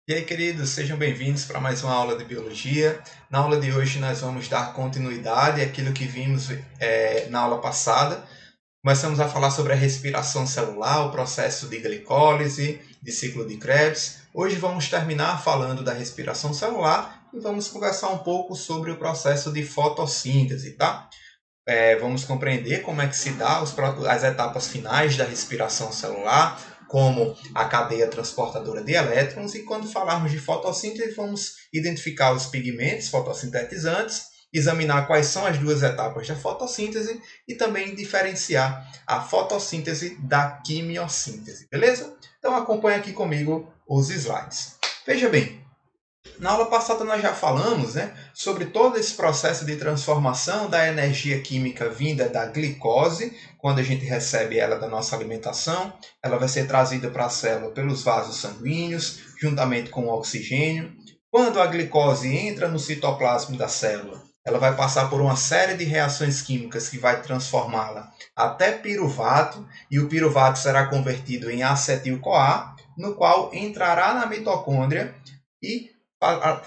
E aí, queridos, sejam bem-vindos para mais uma aula de Biologia. Na aula de hoje nós vamos dar continuidade àquilo que vimos na aula passada. Começamos a falar sobre a respiração celular, o processo de glicólise, de ciclo de Krebs. Hoje vamos terminar falando da respiração celular e vamos conversar um pouco sobre o processo de fotossíntese, tá? Vamos compreender como é que se dá as etapas finais da respiração celular, como a cadeia transportadora de elétrons, e quando falarmos de fotossíntese, vamos identificar os pigmentos fotossintetizantes, examinar quais são as duas etapas da fotossíntese e também diferenciar a fotossíntese da quimiossíntese, beleza? Então acompanhe aqui comigo os slides. Veja bem, na aula passada nós já falamos, sobre todo esse processo de transformação da energia química vinda da glicose, quando a gente recebe ela da nossa alimentação, ela vai ser trazida para a célula pelos vasos sanguíneos, juntamente com o oxigênio. Quando a glicose entra no citoplasma da célula, ela vai passar por uma série de reações químicas que vai transformá-la até piruvato, e o piruvato será convertido em acetil-CoA, no qual entrará na mitocôndria e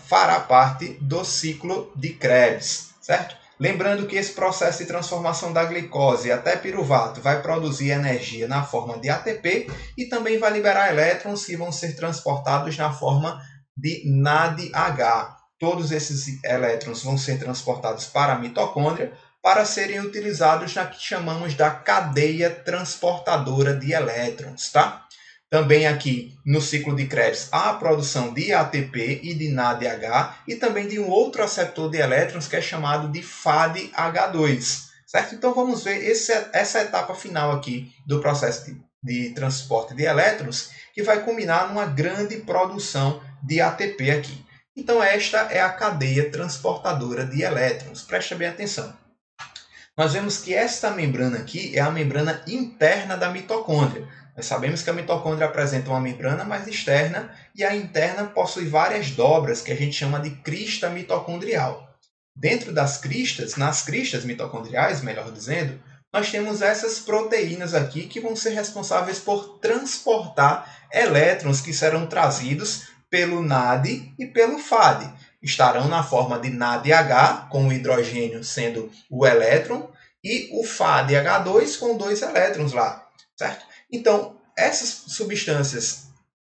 fará parte do ciclo de Krebs, certo? Lembrando que esse processo de transformação da glicose até piruvato vai produzir energia na forma de ATP e também vai liberar elétrons que vão ser transportados na forma de NADH. Todos esses elétrons vão ser transportados para a mitocôndria para serem utilizados na que chamamos da cadeia transportadora de elétrons, tá? Também aqui no ciclo de Krebs há a produção de ATP e de NADH e também de um outro aceptor de elétrons que é chamado de FADH2, certo? Então vamos ver essa etapa final aqui do processo de transporte de elétrons que vai culminar numa grande produção de ATP aqui. Então esta é a cadeia transportadora de elétrons. Preste bem atenção. Nós vemos que esta membrana aqui é a membrana interna da mitocôndria. Nós sabemos que a mitocôndria apresenta uma membrana mais externa e a interna possui várias dobras que a gente chama de crista mitocondrial. Dentro das cristas, nas cristas mitocondriais, melhor dizendo, nós temos essas proteínas aqui que vão ser responsáveis por transportar elétrons que serão trazidos pelo NAD e pelo FAD. Estarão na forma de NADH, com o hidrogênio sendo o elétron, e o FADH2 com dois elétrons lá, certo? Então, essas substâncias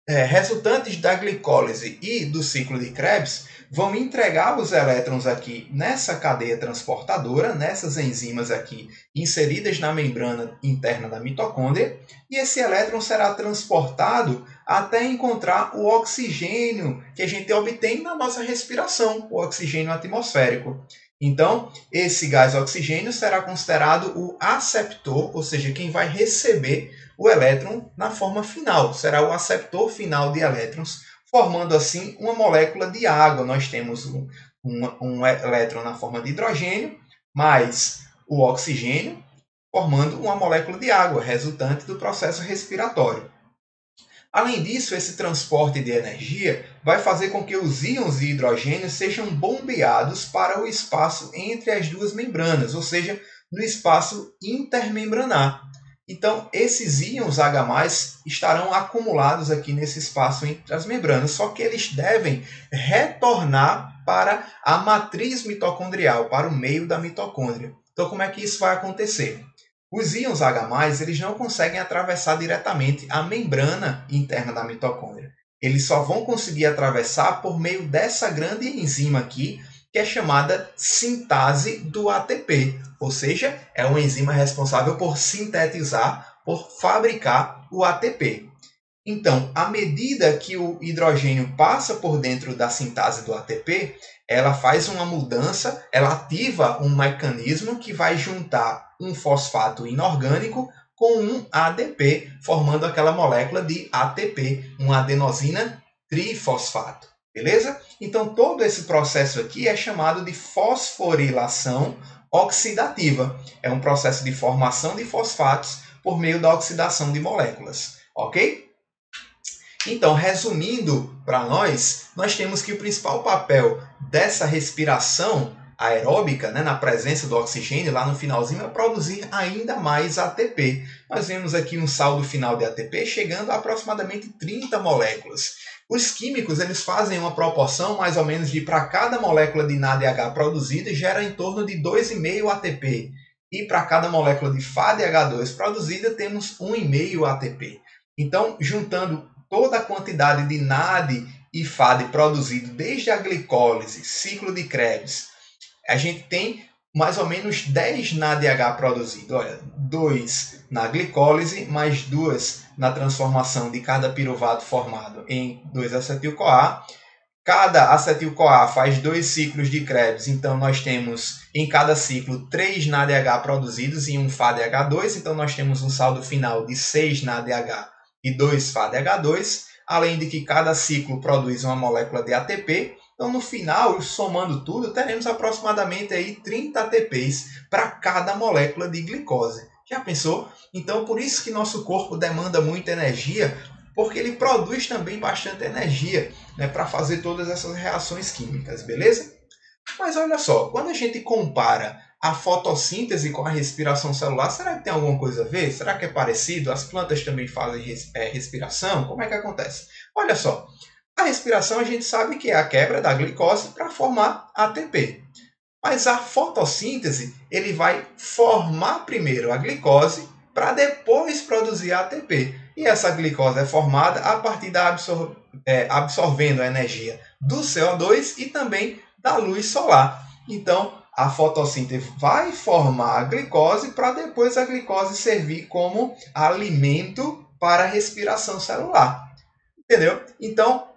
resultantes da glicólise e do ciclo de Krebs vão entregar os elétrons aqui nessa cadeia transportadora, nessas enzimas aqui inseridas na membrana interna da mitocôndria, e esse elétron será transportado até encontrar o oxigênio que a gente obtém na nossa respiração, o oxigênio atmosférico. Então, esse gás oxigênio será considerado o aceptor, ou seja, quem vai receber o elétron na forma final. Será o aceptor final de elétrons, formando assim uma molécula de água. Nós temos um elétron na forma de hidrogênio, mais o oxigênio, formando uma molécula de água, resultante do processo respiratório. Além disso, esse transporte de energia vai fazer com que os íons de hidrogênio sejam bombeados para o espaço entre as duas membranas, ou seja, no espaço intermembranar. Então, esses íons H+, estarão acumulados aqui nesse espaço entre as membranas, só que eles devem retornar para a matriz mitocondrial, para o meio da mitocôndria. Então, como é que isso vai acontecer? Os íons H+, eles não conseguem atravessar diretamente a membrana interna da mitocôndria. Eles só vão conseguir atravessar por meio dessa grande enzima aqui, que é chamada sintase do ATP. Ou seja, é uma enzima responsável por sintetizar, por fabricar o ATP. Então, à medida que o hidrogênio passa por dentro da sintase do ATP, ela faz uma mudança, ela ativa um mecanismo que vai juntar um fosfato inorgânico com um ADP, formando aquela molécula de ATP, uma adenosina trifosfato. Beleza? Então, todo esse processo aqui é chamado de fosforilação oxidativa. É um processo de formação de fosfatos por meio da oxidação de moléculas. Ok? Então, resumindo para nós temos que o principal papel dessa respiração aeróbica, né, na presença do oxigênio, lá no finalzinho, vai produzir ainda mais ATP. Nós vemos aqui um saldo final de ATP chegando a aproximadamente 30 moléculas. Os químicos eles fazem uma proporção mais ou menos de para cada molécula de NADH produzida gera em torno de 2,5 ATP. E para cada molécula de FADH2 produzida temos 1,5 ATP. Então, juntando toda a quantidade de NAD e FAD produzido desde a glicólise, ciclo de Krebs, a gente tem mais ou menos 10 NADH produzido. Olha, 2 na glicólise, mais 2 na transformação de cada piruvato formado em 2-acetil-CoA. Cada acetil-CoA faz 2 ciclos de Krebs, então nós temos em cada ciclo 3 NADH produzidos e um FADH2, então nós temos um saldo final de 6 NADH e 2 FADH2, além de que cada ciclo produz uma molécula de ATP. Então, no final, somando tudo, teremos aproximadamente aí 30 ATPs para cada molécula de glicose. Já pensou? Então, por isso que nosso corpo demanda muita energia, porque ele produz também bastante energia, né, para fazer todas essas reações químicas, beleza? Mas olha só, quando a gente compara a fotossíntese com a respiração celular, será que tem alguma coisa a ver? Será que é parecido? As plantas também fazem respiração? Como é que acontece? Olha só, a respiração a gente sabe que é a quebra da glicose para formar ATP. Mas a fotossíntese, ele vai formar primeiro a glicose para depois produzir a ATP. E essa glicose é formada a partir da absorvendo a energia do CO2 e também da luz solar. Então, a fotossíntese vai formar a glicose para depois a glicose servir como alimento para a respiração celular. Entendeu? Então,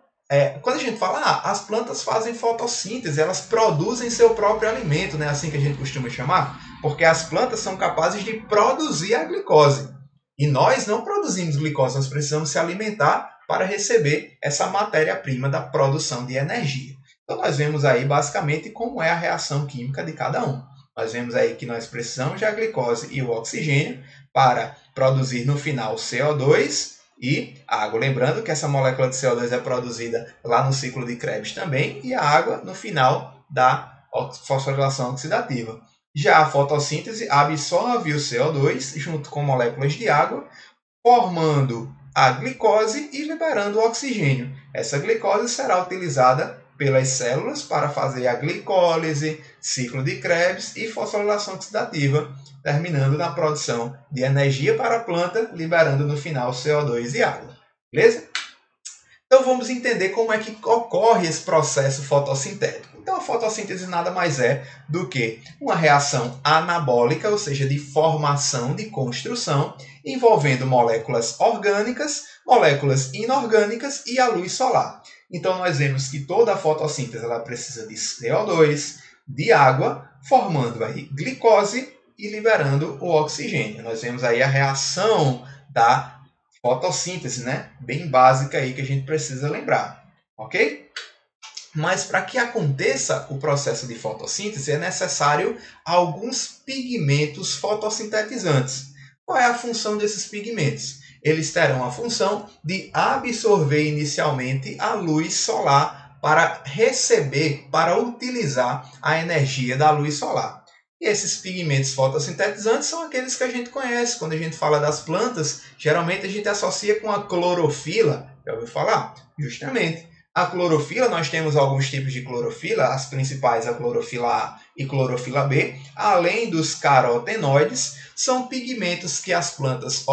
quando a gente fala, as plantas fazem fotossíntese, elas produzem seu próprio alimento, né? Assim que a gente costuma chamar, porque as plantas são capazes de produzir a glicose. E nós não produzimos glicose, nós precisamos se alimentar para receber essa matéria-prima da produção de energia. Então, nós vemos aí basicamente como é a reação química de cada um. Nós vemos aí que nós precisamos da glicose e o oxigênio para produzir no final CO2 e água. Lembrando que essa molécula de CO2 é produzida lá no ciclo de Krebs também, e a água no final da fosforilação oxidativa. Já a fotossíntese absorve o CO2 junto com moléculas de água, formando a glicose e liberando o oxigênio. Essa glicose será utilizada pelas células para fazer a glicólise, ciclo de Krebs e fosforilação oxidativa, terminando na produção de energia para a planta, liberando no final CO2 e água. Beleza? Então vamos entender como é que ocorre esse processo fotossintético. Então a fotossíntese nada mais é do que uma reação anabólica, ou seja, de formação, de construção, envolvendo moléculas orgânicas, moléculas inorgânicas e a luz solar. Então nós vemos que toda a fotossíntese ela precisa de CO2, de água, formando aí glicose e liberando o oxigênio. Nós vemos aí a reação da fotossíntese, né? Bem básica aí que a gente precisa lembrar, ok? Mas para que aconteça o processo de fotossíntese é necessário alguns pigmentos fotossintetizantes. Qual é a função desses pigmentos? Eles terão a função de absorver inicialmente a luz solar para receber, para utilizar a energia da luz solar. E esses pigmentos fotossintetizantes são aqueles que a gente conhece. Quando a gente fala das plantas, geralmente a gente associa com a clorofila. Já ouviu falar? Justamente. A clorofila, nós temos alguns tipos de clorofila, as principais, a clorofila A e clorofila B, além dos carotenoides, são pigmentos que as plantas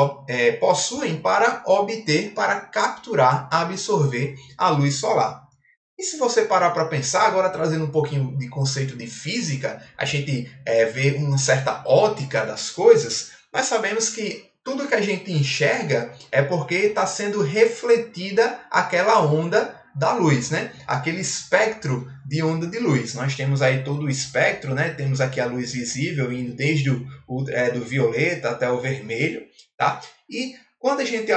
possuem para obter, para capturar, absorver a luz solar. E se você parar para pensar, agora trazendo um pouquinho de conceito de física, a gente vê uma certa ótica das coisas, nós sabemos que tudo que a gente enxerga é porque está sendo refletida aquela onda da luz, né? Aquele espectro de onda de luz. Nós temos aí todo o espectro, né? Temos aqui a luz visível indo desde do violeta até o vermelho, tá? E quando a gente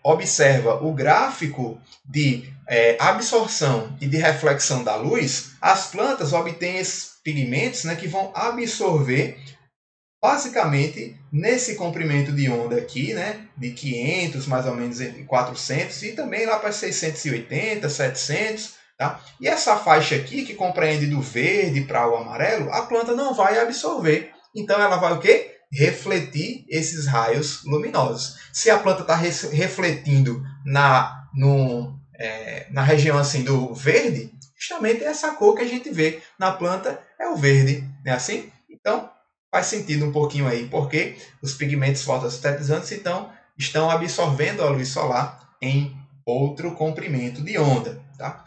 observa o gráfico de absorção e de reflexão da luz, as plantas obtêm esses pigmentos, né, que vão absorver basicamente nesse comprimento de onda aqui, né, de 500, mais ou menos 400, e também lá para 680, 700, Tá? E essa faixa aqui, que compreende do verde para o amarelo, a planta não vai absorver. Então ela vai o quê? Refletir esses raios luminosos. Se a planta está refletindo na região assim do verde, justamente essa cor que a gente vê na planta é o verde, não é assim? Então faz sentido um pouquinho aí, porque os pigmentos fotossintetizantes então estão absorvendo a luz solar em outro comprimento de onda, tá?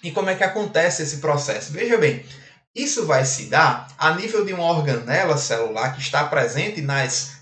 E como é que acontece esse processo? Veja bem, isso vai se dar a nível de uma organela celular que está presente nas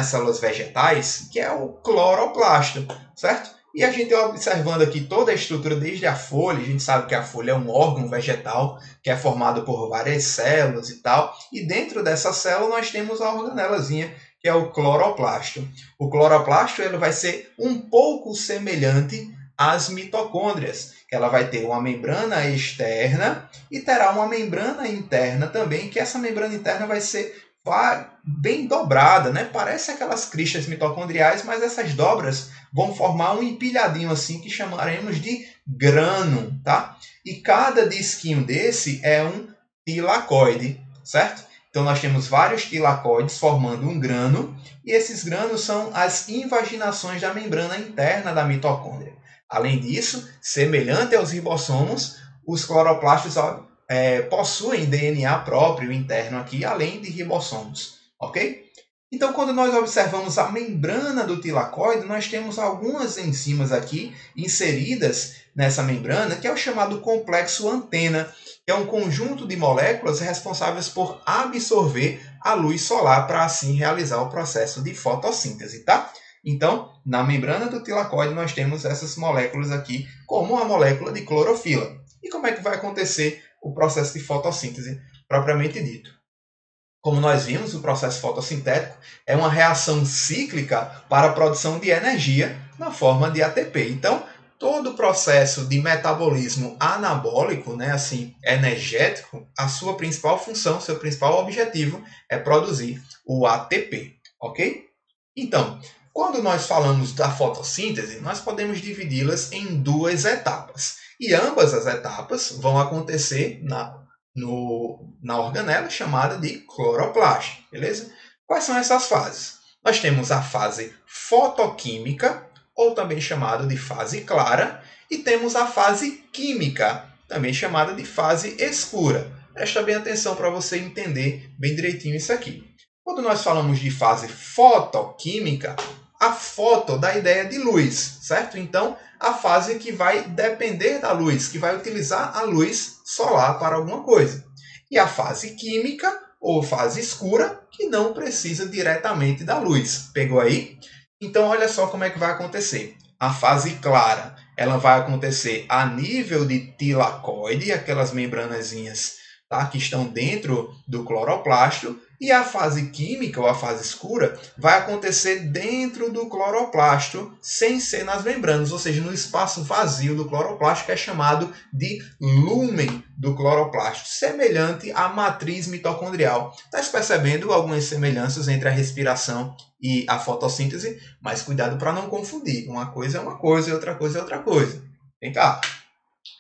células vegetais, que é o cloroplasto, certo? E a gente observando aqui toda a estrutura desde a folha, a gente sabe que a folha é um órgão vegetal que é formado por várias células e tal, e dentro dessa célula nós temos a organelazinha que é o cloroplasto. O cloroplasto ele vai ser um pouco semelhante às mitocôndrias, que ela vai ter uma membrana externa e terá uma membrana interna também, que essa membrana interna vai ser bem dobrada, né? Parece aquelas cristas mitocondriais, mas essas dobras vão formar um empilhadinho assim que chamaremos de grano, tá? E cada disquinho desse é um tilacoide, certo? Então nós temos vários tilacoides formando um grano, e esses granos são as invaginações da membrana interna da mitocôndria. Além disso, semelhante aos ribossomos, os cloroplastos possuem DNA próprio interno aqui, além de ribossomos, ok? Então, quando nós observamos a membrana do tilacoide, nós temos algumas enzimas aqui inseridas nessa membrana, que é o chamado complexo antena, que é um conjunto de moléculas responsáveis por absorver a luz solar para assim realizar o processo de fotossíntese, tá? Então, na membrana do tilacoide nós temos essas moléculas aqui, como a molécula de clorofila. E como é que vai acontecer o processo de fotossíntese propriamente dito? Como nós vimos, o processo fotossintético é uma reação cíclica para a produção de energia na forma de ATP. Então, todo o processo de metabolismo anabólico, né, assim, energético, a sua principal função, seu principal objetivo é produzir o ATP, ok? Então, quando nós falamos da fotossíntese, nós podemos dividi-las em duas etapas. E ambas as etapas vão acontecer na organela chamada de cloroplasto, beleza? Quais são essas fases? Nós temos a fase fotoquímica, ou também chamada de fase clara, e temos a fase química, também chamada de fase escura. Presta bem atenção para você entender bem direitinho isso aqui. Quando nós falamos de fase fotoquímica, a foto dá a ideia de luz, certo? Então, a fase que vai depender da luz, que vai utilizar a luz solar para alguma coisa. E a fase química, ou fase escura, que não precisa diretamente da luz. Pegou aí? Então, olha só como é que vai acontecer. A fase clara, ela vai acontecer a nível de tilacoide, aquelas membranazinhas, tá, que estão dentro do cloroplasto, e a fase química, ou a fase escura, vai acontecer dentro do cloroplasto, sem ser nas membranas, ou seja, no espaço vazio do cloroplasto, que é chamado de lúmen do cloroplasto, semelhante à matriz mitocondrial. Está percebendo algumas semelhanças entre a respiração e a fotossíntese? Mas cuidado para não confundir. Uma coisa é uma coisa e outra coisa é outra coisa. Vem cá.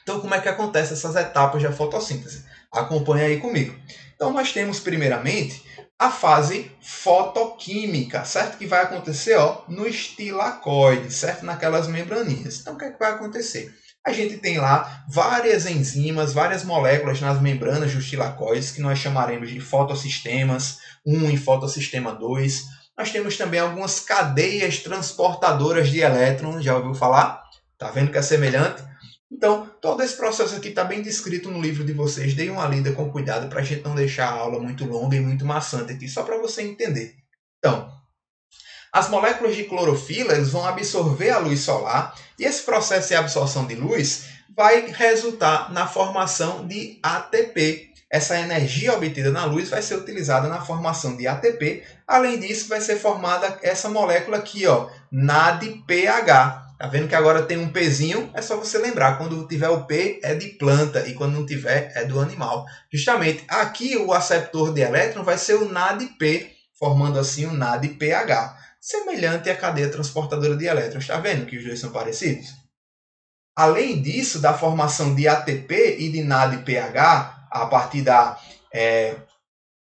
Então, como é que acontecem essas etapas da fotossíntese? Acompanhe aí comigo. Então, nós temos, primeiramente, a fase fotoquímica, certo? Que vai acontecer nos tilacoides, certo? Naquelas membraninhas. Então, o que é que vai acontecer? A gente tem lá várias enzimas, várias moléculas nas membranas dos tilacoides, que nós chamaremos de fotossistemas 1 e fotossistema 2. Nós temos também algumas cadeias transportadoras de elétrons, já ouviu falar? Tá vendo que é semelhante? Então, todo esse processo aqui está bem descrito no livro de vocês. Deem uma lida com cuidado para a gente não deixar a aula muito longa e muito maçante aqui, só para você entender. Então, as moléculas de clorofila eles vão absorver a luz solar e esse processo de absorção de luz vai resultar na formação de ATP. Essa energia obtida na luz vai ser utilizada na formação de ATP. Além disso, vai ser formada essa molécula aqui, NADPH. Tá vendo que agora tem um Pzinho? É só você lembrar, quando tiver o P é de planta e quando não tiver é do animal. Justamente aqui o aceptor de elétron vai ser o NADP, formando assim o NADPH, semelhante à cadeia transportadora de elétrons. Está vendo que os dois são parecidos? Além disso, da formação de ATP e de NADPH, a partir da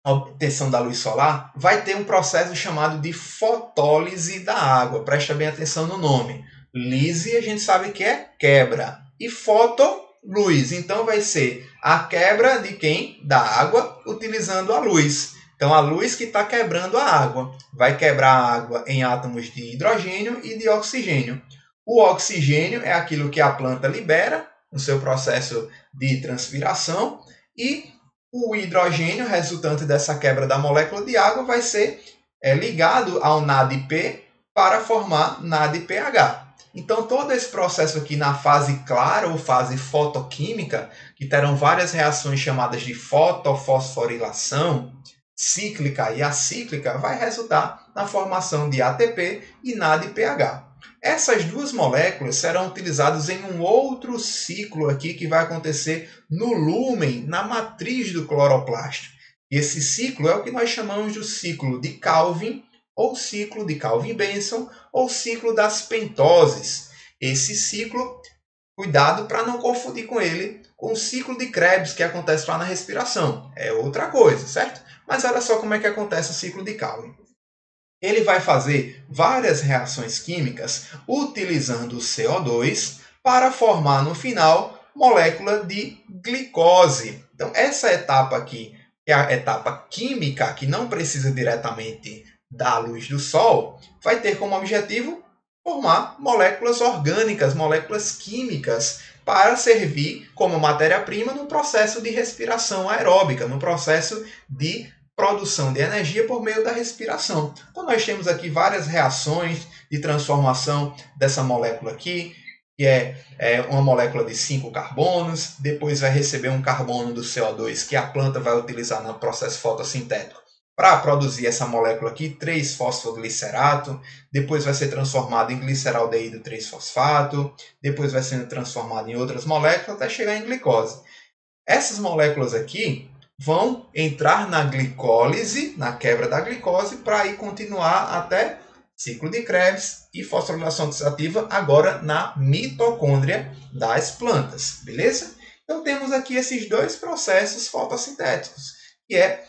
obtenção da luz solar, vai ter um processo chamado de fotólise da água. Presta bem atenção no nome. Lise a gente sabe que é quebra. E foto, luz. Então vai ser a quebra de quem? Da água, utilizando a luz. Então a luz que está quebrando a água. Vai quebrar a água em átomos de hidrogênio e de oxigênio. O oxigênio é aquilo que a planta libera no seu processo de transpiração e o hidrogênio resultante dessa quebra da molécula de água vai ser ligado ao NADP para formar NADPH. Então, todo esse processo aqui na fase clara ou fase fotoquímica, que terão várias reações chamadas de fotofosforilação, cíclica e acíclica, vai resultar na formação de ATP e NADPH. Essas duas moléculas serão utilizadas em um outro ciclo aqui que vai acontecer no lúmen, na matriz do cloroplasto. Esse ciclo é o que nós chamamos de ciclo de Calvin, ou ciclo de Calvin-Benson, ou ciclo das pentoses. Esse ciclo, cuidado para não confundir com ele com o ciclo de Krebs que acontece lá na respiração. É outra coisa, certo? Mas olha só como é que acontece o ciclo de Calvin. Ele vai fazer várias reações químicas utilizando o CO2 para formar no final molécula de glicose. Então essa etapa aqui é a etapa química, que não precisa diretamente da luz do sol, vai ter como objetivo formar moléculas orgânicas, moléculas químicas, para servir como matéria-prima no processo de respiração aeróbica, no processo de produção de energia por meio da respiração. Então nós temos aqui várias reações de transformação dessa molécula aqui, que é uma molécula de 5 carbonos, depois vai receber um carbono do CO2 que a planta vai utilizar no processo fotossintético para produzir essa molécula aqui, 3-fosfoglicerato, depois vai ser transformado em gliceraldeído 3-fosfato, depois vai sendo transformado em outras moléculas até chegar em glicose. Essas moléculas aqui vão entrar na glicólise, na quebra da glicose, para aí continuar até ciclo de Krebs e fosforilação oxidativa agora na mitocôndria das plantas, beleza? Então temos aqui esses dois processos fotossintéticos, que é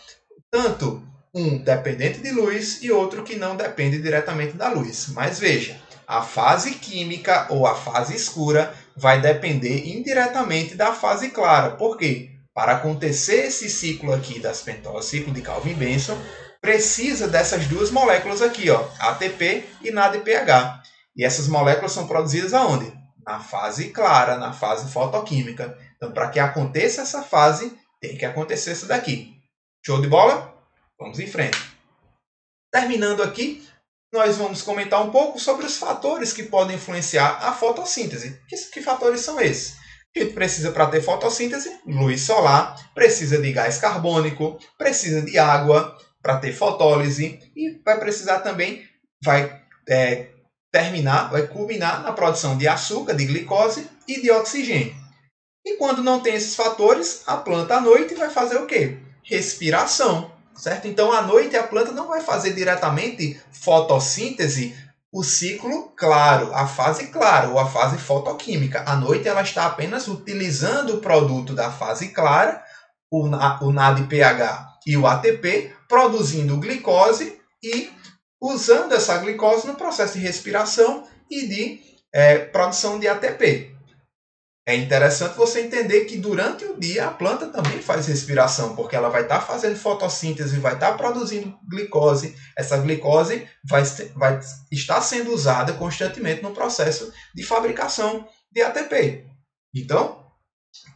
tanto um dependente de luz e outro que não depende diretamente da luz. Mas veja, a fase química ou a fase escura vai depender indiretamente da fase clara. Por quê? Para acontecer esse ciclo aqui das pentoses, ciclo de Calvin-Benson, precisa dessas duas moléculas aqui, ó, ATP e NADPH. E essas moléculas são produzidas aonde? Na fase clara, na fase fotoquímica. Então, para que aconteça essa fase, tem que acontecer isso daqui. Show de bola? Vamos em frente. Terminando aqui, nós vamos comentar um pouco sobre os fatores que podem influenciar a fotossíntese. Que fatores são esses? A gente precisa, para ter fotossíntese, luz solar, precisa de gás carbônico, precisa de água para ter fotólise e vai precisar também, vai culminar na produção de açúcar, de glicose e de oxigênio. E quando não tem esses fatores, a planta à noite vai fazer o quê? Respiração, certo? Então à noite a planta não vai fazer diretamente fotossíntese, o ciclo claro, a fase clara ou a fase fotoquímica. À noite ela está apenas utilizando o produto da fase clara, o NADPH e o ATP, produzindo glicose e usando essa glicose no processo de respiração e de produção de ATP. É interessante você entender que durante o dia a planta também faz respiração, porque ela vai estar fazendo fotossíntese, vai estar produzindo glicose. Essa glicose vai estar sendo usada constantemente no processo de fabricação de ATP. Então,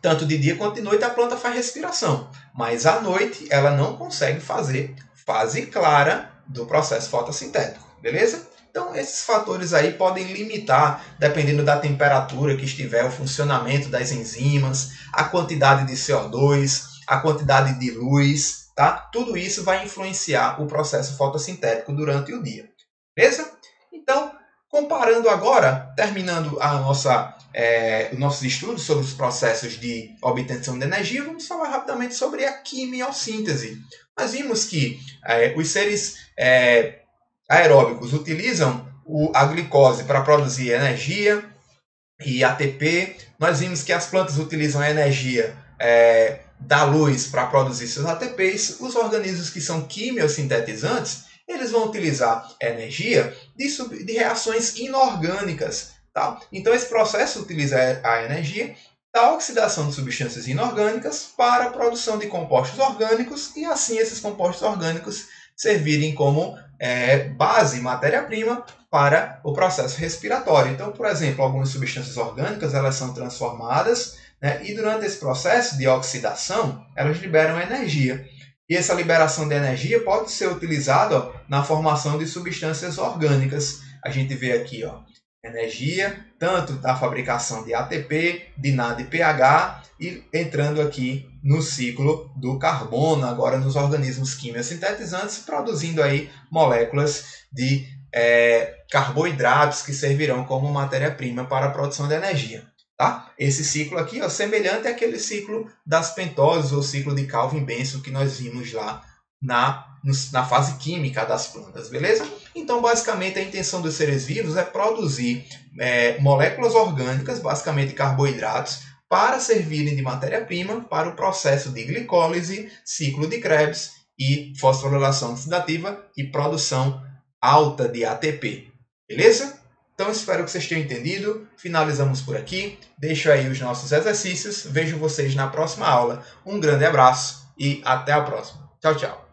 tanto de dia quanto de noite a planta faz respiração, mas à noite ela não consegue fazer fase clara do processo fotossintético, beleza? Então, esses fatores aí podem limitar, dependendo da temperatura que estiver, o funcionamento das enzimas, a quantidade de CO2, a quantidade de luz, tá? Tudo isso vai influenciar o processo fotossintético durante o dia, beleza? Então, comparando agora, terminando os nossos estudos sobre os processos de obtenção de energia, vamos falar rapidamente sobre a quimiossíntese. Nós vimos que os seres aeróbicos utilizam a glicose para produzir energia, e ATP. Nós vimos que as plantas utilizam a energia da luz para produzir seus ATPs. Os organismos que são quimiosintetizantes, eles vão utilizar energia de reações inorgânicas. Tá? Então, esse processo utiliza a energia da oxidação de substâncias inorgânicas para a produção de compostos orgânicos e, assim, esses compostos orgânicos servirem como base, matéria-prima, para o processo respiratório. Então, por exemplo, algumas substâncias orgânicas elas são transformadas, né, e durante esse processo de oxidação, elas liberam energia. E essa liberação de energia pode ser utilizada na formação de substâncias orgânicas. A gente vê aqui, energia, tanto da fabricação de ATP, de NAD e pH, e entrando aqui no ciclo do carbono, agora nos organismos quimiosintetizantes, produzindo aí moléculas de carboidratos que servirão como matéria-prima para a produção de energia. Tá? Esse ciclo aqui é semelhante àquele ciclo das pentoses ou ciclo de Calvin-Benson que nós vimos lá na fase química das plantas, beleza? Então, basicamente, a intenção dos seres vivos é produzir moléculas orgânicas, basicamente carboidratos, para servirem de matéria-prima para o processo de glicólise, ciclo de Krebs e fosforilação oxidativa e produção alta de ATP, beleza? Então, espero que vocês tenham entendido. Finalizamos por aqui. Deixo aí os nossos exercícios. Vejo vocês na próxima aula. Um grande abraço e até a próxima. Tchau, tchau.